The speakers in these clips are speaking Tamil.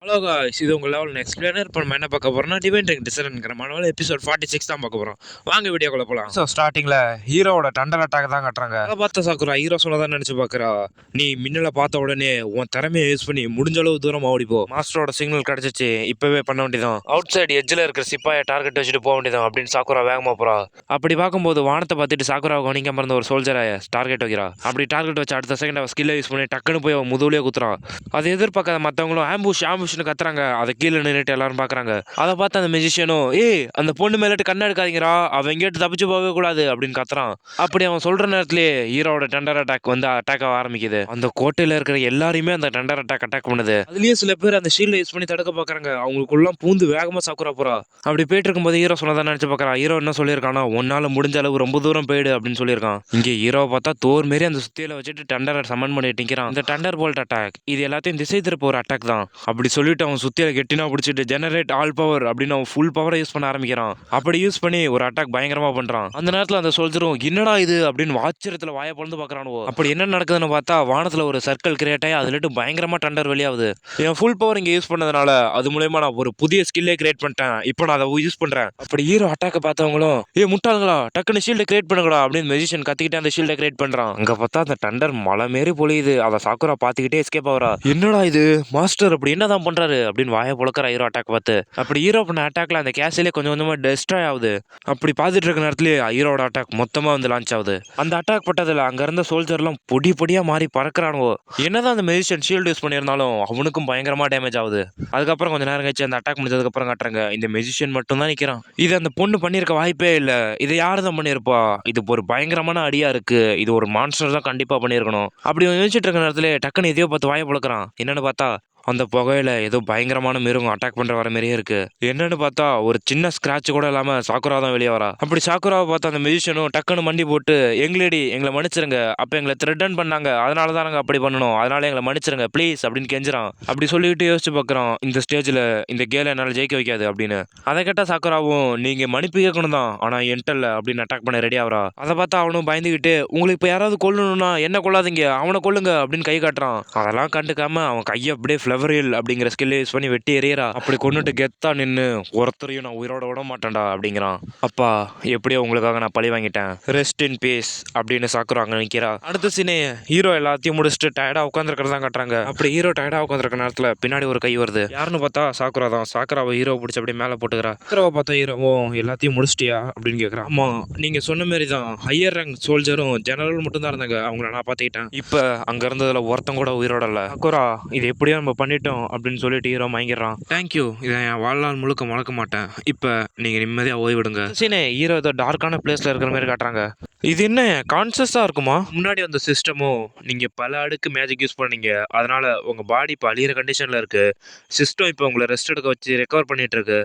ஹலோ காய்ஸ், இது உங்கள் லெவல் எக்ஸ்பிளைனர். இப்போ நம்ம என்ன பார்க்க போறோம்னா டிவைன் ட்ரிங்க் டிசைன்ங்கிற மாடல் எபிசோட் 46 தான் பார்க்க போகிறோம். வாங்க வீடியோக்குள்ள போகலாம். ஸோ ஸ்டார்டிங்கில் ஹீரோவோட டண்டர் அட்டாக் தான் காட்டுறாங்க. அதை பார்த்த சாக்குரா ஹீரோ சொன்னதான் நினச்சி பார்க்குறா. நீ மின்னலை பார்த்த உடனே உன் திறமையை யூஸ் பண்ணி முடிஞ்ச அளவு தூரம் ஓடிப்போ. மாஸ்டரோட சிக்னல் கிடச்சிச்சு, இப்போவே பண்ண வேண்டியதான். அவுட் சைடு எட்ஜில் இருக்கிற சிப்பாயை டார்கெட் வச்சுட்டு போக வேண்டியதான் அப்படின்னு சாக்குரா வேகமாக போகிறா. அப்படி பார்க்கும்போது வானத்தை பார்த்துட்டு சாக்குரா கவனிக்காம இருந்த ஒரு சோல்ஜரை டார்கெட் வைக்கிறா. அப்படி டார்கெட் வச்சு அடுத்த செகண்ட் அவள் ஸ்கில்லை யூஸ் பண்ணி டக்குன்னு போய் அவன் முதுகுலேயே குத்துறான். அதை எதிர்பார்க்காத மற்றவங்களும் ஆம்புஷ்னு கத்துறாங்க. அதை கீழே நின்றுட்டு எல்லாரும் பாக்குறாங்க. அதை பார்த்து அந்த மெஜிஷியனும் அந்த பொண்ணு மேலிட்டு கண்ணை எடுக்காதீங்கடா, அவன் எங்கேட்டு தப்பிச்சு போகவே கூடாது அப்படின்னு கத்துறான். அப்படி அவன் சொல்ற நேரத்திலேயே ஹீரோட டெண்டர் அட்டாக் வந்து அட்டாக் ஆரம்பிக்குது. அந்த கோட்டையில இருக்கிற எல்லாரையுமே அந்த டெண்டர் அட்டாக் பண்ணுது. அதுலயே சில பேர் அந்த ஷீல்டை யூஸ் பண்ணி தடுக்க பாக்குறாங்க. அவங்களுக்குள்ள பூந்து வேகமா சாக்குறா போறா. அப்படி போயிட்டு இருக்கும்போது ஹீரோ சொன்னதான் நினைச்சு பாக்குறான். ஹீரோ என்ன சொல்லியிருக்கானா, உன்னால முடிஞ்ச அளவு ரொம்ப தூரம் போயிடு அப்படின்னு சொல்லியிருக்கான். இங்க ஹீரோவை பார்த்தா தோர் மாரி அந்த சுத்தியில வச்சுட்டு டெண்டரை சமன் பண்ணிட்டு நிற்கிறான். இந்த டெண்டர் போல்ட் அட்டாக் இது எல்லாத்தையும் திசை திருப்ப ஒரு அட்டாக் தான். அப்படி சொல்லிட்டு அவன் சுத்தியில கெட்டினா பிடிச்சிட்டு ஜெனரேட் ஆல் பவர் அப்படின்னு அவன் ஃபுல் பவரை யூஸ் பண்ண ஆரம்பிக்கிறான். அப்படி யூஸ் பண்ணி ஒரு அட்டாக் பயங்கரமா பண்றான். அந்த நேரத்தில் அந்த சோல்ஜரும் என்னடா இது அப்படின்னு ஆச்சரியத்தில் வாயை பொழுது பாக்குறானுவோ. அப்படி என்ன நடக்குதுன்னு பார்த்தா வானத்துல ஒரு சர்க்கிள் கிரியேட் ஆகி அதுலட்டு பயங்கரமா டண்டர் வெளியாகுது. என் ஃபுல் பவர் இங்க யூஸ் பண்ணதுனால அது மூலயமா நான் ஒரு புதிய ஸ்கில்லே கிரியேட் பண்ணிட்டேன். இப்போ நான் அதை யூஸ் பண்றேன். அப்படி ஹீரோ அட்டாக் பார்த்தவங்களும் முட்டாளுங்களா டக்குன்னு ஷீல்டை கிரியேட் பண்ணுங்களா அப்படின்னு மெஜிஷியன் கத்திக்கிட்டே அந்த ஷீல்டை கிரியேட் பண்றான். அங்க பார்த்தா அந்த டண்டர் மலை மாரி பொழியுது. அதை சாக்குரா பார்த்துக்கிட்டே எஸ்கேப் ஆகுறா. என்னடா இது மாஸ்டர் அப்படி என்னதான் பண்றாரு அப்படின்னு வாயை பொழக்கிற ஹீரோ அட்டாக் பார்த்து. அப்படி ஹீரோ பண்ண அட்டாக்ல அந்த கேஸ்லேயே கொஞ்சம் கொஞ்சமா டெஸ்ட்ராய் ஆகுது. அப்படி பார்த்துட்டு இருக்க நேரத்திலேயே ஹீரோட அட்டாக் மொத்தமா வந்து லான்ச் ஆகுது. அந்த அட்டாக் பட்டதுல அங்க இருந்த சோல்ஜர்லாம் பொடி பொடியா மாறி பறக்குறானுவோ. என்னதான் அந்த மெஜிஷியன் ஷீல்டு யூஸ் பண்ணியிருந்தாலும் அவனுக்கும் பயங்கரமா டேமேஜ் ஆகுது. அதுக்கப்புறம் கொஞ்சம் நேரம் கழிச்சு அந்த அட்டாக் முடிஞ்சதுக்கு அப்புறம் காட்டுறாங்க இந்த மெஜிஷியன் மட்டும் தான் நிக்கிறான். இது அந்த பொண்ணு பண்ணியிருக்க வாய்ப்பே இல்லை. இதை யாரு தான் பண்ணியிருப்பா? இது ஒரு பயங்கரமான அடியா இருக்கு. இது ஒரு மான்ஸ்டர் தான் கண்டிப்பா பண்ணியிருக்கணும். அப்படி யோசிச்சுட்டு இருக்க நேரத்துல டக்குன்னு எதையோ பார்த்து வாயை புழக்கிறான். என்னன்னு பார்த்தா அந்த புகையில ஏதோ பயங்கரமான மிருகம் அட்டாக் பண்ற வர மாதிரியே இருக்கு. என்னன்னு பார்த்தா ஒரு சின்ன ஸ்கிராட்ச் கூட இல்லாம சாக்குரா தான் வெளியே வரா. அப்படி சாக்குராவை பார்த்தா அந்த மியூசிஷியனும் டக்குன்னு மண்டி போட்டு எங்களேடி எங்களை மன்னிச்சிருங்க, அப்ப எங்களை த்ரெட்டன் பண்ணாங்க, அதனால தான் நாங்கள் அப்படி பண்ணணும், அதனால எங்களை மன்னிச்சிருங்க ப்ளீஸ் அப்படின்னு கெஞ்சுறான். அப்படி சொல்லிட்டு யோசிச்சு பார்க்குறான், இந்த ஸ்டேஜில் இந்த கேலை என்னால் ஜெயிக்க வைக்காது அப்படின்னு. அதை கேட்ட சாக்குராவும் நீங்க மன்னிப்பு கேட்கணும் தான், ஆனா என்டல்ல அப்படின்னு அட்டாக் பண்ண ரெடி ஆகிறா. அதை பார்த்தா அவனும் பயந்துகிட்டு உங்களுக்கு இப்போ யாராவது கொல்லணும்னா என்ன கொள்ளாதீங்க, அவனை கொல்லுங்க அப்படின்னு கை காட்டுறான். அதெல்லாம் கண்டுக்காம அவன் கையை அப்படியே ஃப்ளவரியல் அப்படிங்கிற ஸ்கில் யூஸ் பண்ணி வெட்டி எறியறா. அப்படி கொண்டுட்டு கெத்தா நின்று ஒருத்தரையும் நான் உயிரோட விட மாட்டேன்டா அப்படிங்கிறான். அப்பா எப்படியோ உங்களுக்காக நான் பழி வாங்கிட்டேன், ரெஸ்ட் இன் பீஸ் அப்படின்னு சாக்குரா அங்கே நிற்கிறா. அடுத்த சீனே ஹீரோ எல்லாத்தையும் முடிச்சுட்டு டயர்டா உட்காந்துருக்கிறதா காட்டுறாங்க. அப்படி ஹீரோ டயர்டா உட்காந்துருக்க நேரத்தில் பின்னாடி ஒரு கை வருது. யாருன்னு பார்த்தா சாக்குரா தான். சாக்குராவை ஹீரோ பிடிச்சி அப்படியே மேலே போட்டுக்கிறா. சாக்குராவை பார்த்தா ஹீரோவும் எல்லாத்தையும் முடிச்சிட்டியா அப்படின்னு கேட்குறான். ஆமா நீங்க சொன்ன மாதிரி தான், ஹையர் ரேங்க் சோல்ஜரும் ஜெனரல் மட்டும் தான் இருந்தாங்க, அவங்கள நான் பார்த்துக்கிட்டேன். இப்போ அங்க இருந்ததுல ஒருத்தன் கூட உயிரோட இல்லை. சாக்குரா இது எப்படியோ நம்ம பண்ணிட்டோம் அப்படின்னு சொல்லிட்டு ஹீரோ மயங்கிடுறான். தேங்க்யூ, இதை என் வாழ்நாள் முழுக்க மறக்க மாட்டேன், இப்போ நீங்கள் நிம்மதியாக ஓய்விடுங்க. சீனே ஹீரோ ஏதோ டார்க்கான பிளேஸில் இருக்கிற மாதிரி காட்டுறாங்க. இது என்ன கான்சியஸாக இருக்குமா? முன்னாடி வந்த சிஸ்டமும் நீங்கள் பல அடுக்கு மேஜிக் யூஸ் பண்ணீங்க, அதனால உங்கள் பாடி இப்போ அழியிற கண்டிஷனில் இருக்கு. சிஸ்டம் இப்போ உங்களை ரெஸ்ட் எடுக்க வச்சு ரெக்கவர் பண்ணிட்டு இருக்கு.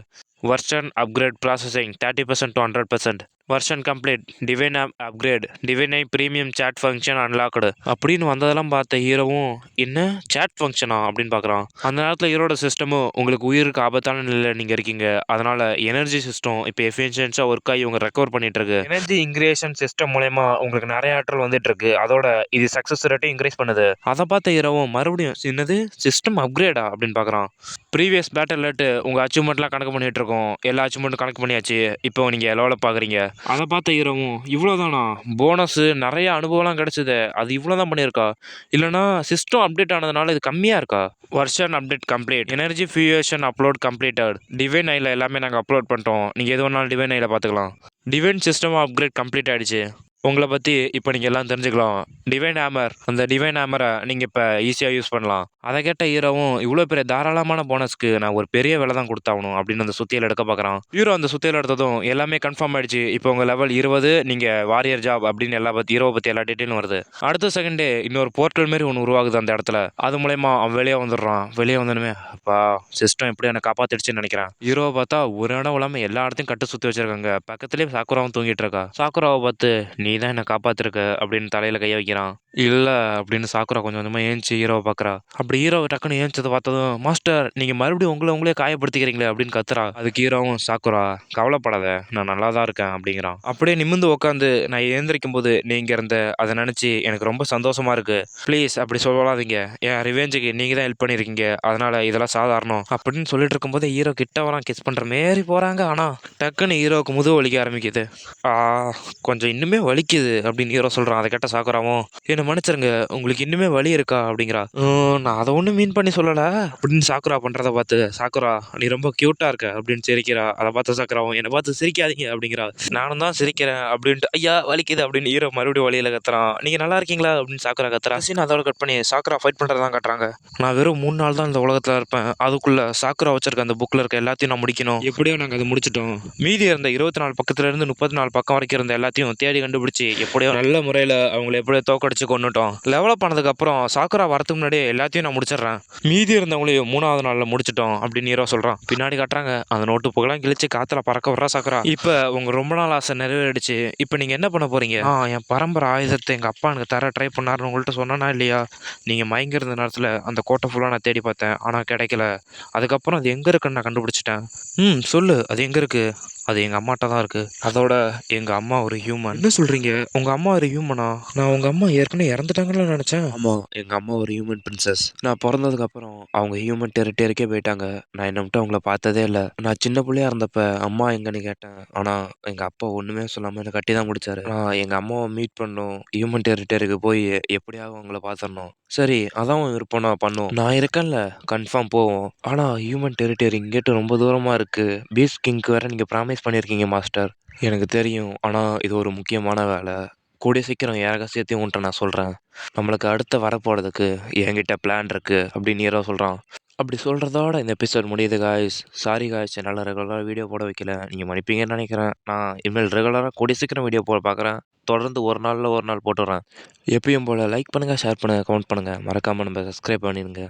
Version upgrade processing 30% to 100%. Version complete. Divine app upgrade. டிவைனை ப்ரீமியம் சேட் ஃபங்க்ஷன் அன்லாக்டு அப்படின்னு வந்ததெல்லாம் பார்த்த ஹீரோவும் என்ன சேட் ஃபங்க்ஷனா அப்படின்னு பார்க்குறான். அந்த நேரத்தில் ஹீரோட சிஸ்டமும் உங்களுக்கு உயிருக்கு ஆபத்தான நிலையில் நீங்கள் இருக்கீங்க, அதனால எனர்ஜி சிஸ்டம் இப்போ எஃபிஷியன்ஸாக ஒர்க் ஆகி உங்க ரெக்கவர் பண்ணிட்டு இருக்கு. எனர்ஜி இன்க்ரியேஷன் சிஸ்டம் மூலயமா உங்களுக்கு நிறைய ஆற்றல் வந்துட்டு இருக்கு, அதோட இது சக்ஸஸ் ரேட்டையும் இன்க்ரீஸ் பண்ணுது. அதை பார்த்த ஹீரோவும் மறுபடியும் என்னது சிஸ்டம் அப்கிரேடா அப்படின்னு பார்க்குறான். ப்ரீவியஸ் பேட்டில் லேட்டு உங்கள் அச்சீவ்மெண்ட்லாம் கணக்கு பண்ணிட்டு இருக்கோம், எல்லா அச்சீவ்மெண்ட்டும் கணக்கு பண்ணியாச்சு, இப்போ நீங்கள் எல்லோவில் பார்க்குறீங்க. அதை பார்த்த ஹீரோவும் இவ்வளோதானா, போனஸு நிறைய அனுபவம்லாம் கிடச்சிது, அது இவ்வளோ தான் பண்ணியிருக்கா, இல்லைனா சிஸ்டம் அப்டேட் ஆனதுனால இது கம்மியாக இருக்கா? Version update complete. Energy fusion upload completed. Divine ஐயில் எல்லாமே நாங்கள் அப்லோட் பண்ணிட்டோம், நீங்கள் எது வேணாலும் டிவைன் ஐயில் பார்த்துக்கலாம். டிவைன் சிஸ்டம் அப்கிரேட் கம்ப்ளீட் ஆகிடுச்சு. உங்களை பற்றி இப்போ நீங்கள் எல்லாம் தெரிஞ்சுக்கலாம். டிவைன் ஹேமர், அந்த டிவைன் ஹேமரை நீங்கள் இப்போ ஈஸியாக யூஸ் பண்ணலாம். அதை கேட்ட ஹீரோவும் இவ்வளோ பெரிய தாராளமான போனஸ்க்கு நான் ஒரு பெரிய விலை தான் கொடுத்தாகணும் அப்படின்னு அந்த சுத்தியில் எடுக்க பார்க்குறான். ஹீரோ அந்த சுத்தியில் எடுத்ததும் எல்லாமே கன்ஃபார்ம் ஆயிடுச்சு. இப்போ உங்கள் லெவல் 20, நீங்கள் வாரியர் ஜாப் அப்படின்னு ஹீரோவை பற்றி எல்லா டீட்டெயிலும் வருது. அடுத்த செகண்டே இன்னொரு போர்ட்டல் மாரி ஒன்று உருவாகுது அந்த இடத்துல. அது மூலயமா அவன் வெளியே வந்துடுறான். வெளியே வந்தனுமே அப்பா சிஸ்டம் எப்படி என்னை காப்பாற்றிடுச்சுன்னு நினைக்கிறேன். ஹீரோவை பார்த்தா ஒரு இடம் இல்லாமல் எல்லா இடத்தையும் கட்டு சுற்றி வச்சிருக்காங்க. பக்கத்துலேயே சாக்குராவும் தூங்கிட்டு இருக்கா. சாக்குராவை பார்த்து நீ தான் என்னை காப்பாத்திருக்க அப்படின்னு தலையில கைய வைக்கிறான். இல்ல அப்படின்னு சாக்குரா கொஞ்சம் கொஞ்சமா ஏஞ்சி ஹீரோவை பாக்குறா. அப்படி ஹீரோவை டக்குன்னு ஏஞ்சதை பார்த்ததும், மாஸ்டர் நீங்க மறுபடியும் உங்களே காயப்படுத்திக்கிறீங்களே அப்படின்னு கத்துறா. அதுக்கு ஹீரோவும், சாக்குரா கவலைப்படாத, நான் நல்லா தான் இருக்கேன் அப்படிங்கிறான். அப்படியே நிமிர்ந்து உட்காந்து நான் எழுந்திரிக்கும் போது நீங்க இருந்த அதை நினைச்சு எனக்கு ரொம்ப சந்தோஷமா இருக்கு. ப்ளீஸ் அப்படி சொல்லாதீங்க, என் ரிவெஞ்சுக்கு நீங்க தான் ஹெல்ப் பண்ணிருக்கீங்க, அதனால இதெல்லாம் சாதாரணம் அப்படின்னு சொல்லிட்டு இருக்கும்போது ஹீரோ கிட்ட வரான், கிஸ் பண்ற மாரி போறாங்க. ஆனா டக்குன்னு ஹீரோவுக்கு முதுகு வலிக்க ஆரம்பிக்குது. ஆ கொஞ்சம் இன்னுமே வலிக்குது அப்படின்னு ஹீரோ சொல்றான். அதை கேட்ட சாக்குராவும், என்ன மன்னிச்சிருங்க, உங்களுக்கு இன்னுமே வலி இருக்கா அப்படிங்கிறா. நான் அதை ஒன்றும் மீன் பண்ணி சொல்லல அப்படின்னு சாக்குரா பண்றதை பார்த்து, சாக்குரா நீ ரொம்ப கியூட்டா இருக்க அப்படின்னு சிரிக்கிறா. அதை பார்த்து சாக்குராவும், என்னை பார்த்து சிரிக்காதீங்க அப்படிங்கிறா. நானும் தான் சிரிக்கிறேன் அப்படின்ட்டு, ஐயா வலிக்குது அப்படின்னு ஹீரோ மறுபடியும் வழியில கத்துறான். நீங்க நல்லா இருக்கீங்களா அப்படின்னு சாக்குரா கத்துறா. சீன் அதோட கட் பண்ணி சாக்குரா ஃபைட் பண்றதான் காட்டுறாங்க. நான் வெறும் 3 நாள் தான் இந்த உலகத்துல இருப்பேன், அதுக்குள்ள சாக்குரா வச்சிருக்க அந்த புக்ல இருக்க எல்லாத்தையும் நான் முடிக்கணும். எப்படியோ நாங்கள் அதை முடிச்சிட்டோம். மீதி இருந்த 24 பக்கத்துல இருந்து 34 பக்கம் வரைக்கும் இருந்த எல்லாத்தையும் தேடி கண்டுபிடிச்சு எப்படியோ நல்ல முறையில் அவங்களை எப்படியோ தோக்கடிச்சு கொண்டுட்டோம். லெவலப் பண்ணதுக்கு அப்புறம் சாக்குரா வரதுக்கு முன்னாடியே எல்லாத்தையும் நான் முடிச்சிடுறேன். மீதி இருந்தவங்களையும் 3வது நாளில் முடிச்சிட்டோம் அப்படின்னு ஹீரோ சொல்றான். பின்னாடி காட்டுறாங்க அந்த நோட்டு புகழாம் கிழிச்சு காத்துல பறக்க விடுறா சாக்குரா. இப்போ உங்க ரொம்ப நாள் ஆசை நிறைவேறிடுச்சு, இப்போ நீங்க என்ன பண்ண போறீங்க? என் பரம்பரை ஆயுதத்தை எங்க அப்பா எனக்கு தர ட்ரை பண்ணாருன்னு உங்கள்கிட்ட சொன்னா இல்லையா? நீங்க மயங்கி இருந்த நேரத்தில் அந்த கோட்டை ஃபுல்லாக நான் தேடி பார்த்தேன், ஆனால் கிடைக்கல. அதுக்கப்புறம் அது எங்கே இருக்குன்னு நான் கண்டுபிடிச்சிட்டேன். சொல்லு அது எங்கே இருக்கு? அது எங்கள் அம்மாட்ட தான் இருக்குது. அதோட எங்கள் அம்மா ஒரு ஹியூமன். என்ன சொல்கிறீங்க? உங்கள் அம்மா ஒரு ஹியூமனா? நான் உங்கள் அம்மா ஏற்கனவே இறந்துட்டாங்கன்னு நினச்சேன். ஆமாம், எங்கள் அம்மா ஒரு ஹியூமன் பிரின்சஸ். நான் பிறந்ததுக்கப்புறம் அவங்க ஹியூமன் டெரிட்டரிக்கே போயிட்டாங்க. நான் என்ன மட்டும் அவங்கள பார்த்ததே இல்லை. நான் சின்ன பிள்ளையா இருந்தப்ப அம்மா எங்கன்னு கேட்டேன், ஆனால் எங்கள் அப்பா ஒன்றுமே சொல்லாமல் என்னை கட்டி தான் முடிச்சாரு. நான் எங்கள் அம்மாவை மீட் பண்ணணும், ஹியூமன் டெரிட்டரிக்கு போய் எப்படியாவது அவங்கள பார்த்துடணும். சரி அதான் உன் விருப்பம், நான் பண்ணும். நான் இருக்கேன்ல, கன்ஃபார்ம் போவோம். ஆனால் ஹியூமன் டெரிட்டரி இங்கேட்டு ரொம்ப தூரமாக இருக்குது. பீஸ் கிங்க்கு வேறு நீங்கள் ப்ராமிஸ் பண்ணியிருக்கீங்க மாஸ்டர். எனக்கு தெரியும், ஆனால் இது ஒரு முக்கியமான வேலை. கூடிய சீக்கிரம் என் ரகசியத்தையும் உன்ட்ட நான் சொல்கிறேன். நம்மளுக்கு அடுத்து வரப்போகிறதுக்கு என்கிட்ட பிளான் இருக்குது அப்படின்னு ஹீரோ சொல்கிறான். அப்படி சொல்கிறதோட இந்த எபிசோட் முடியுது காய்ஸ். சாரி காய்ஸ், என்னால் ரெகுலராக வீடியோ போட வைக்கல, நீங்கள் மன்னிப்பீங்கன்னு நினைக்கிறேன். நான் இனிமேல் ரெகுலராக கூடிய சீக்கிரம் வீடியோ போட பார்க்குறேன். தொடர்ந்து ஒரு நாளில் ஒரு நாள் போட்டுடுறேன். எப்பயும் போல் லைக் பண்ணுங்கள், ஷேர் பண்ணுங்கள், கமெண்ட் பண்ணுங்கள், மறக்காமல் நம்ம சப்ஸ்கிரைப் பண்ணிடுங்க.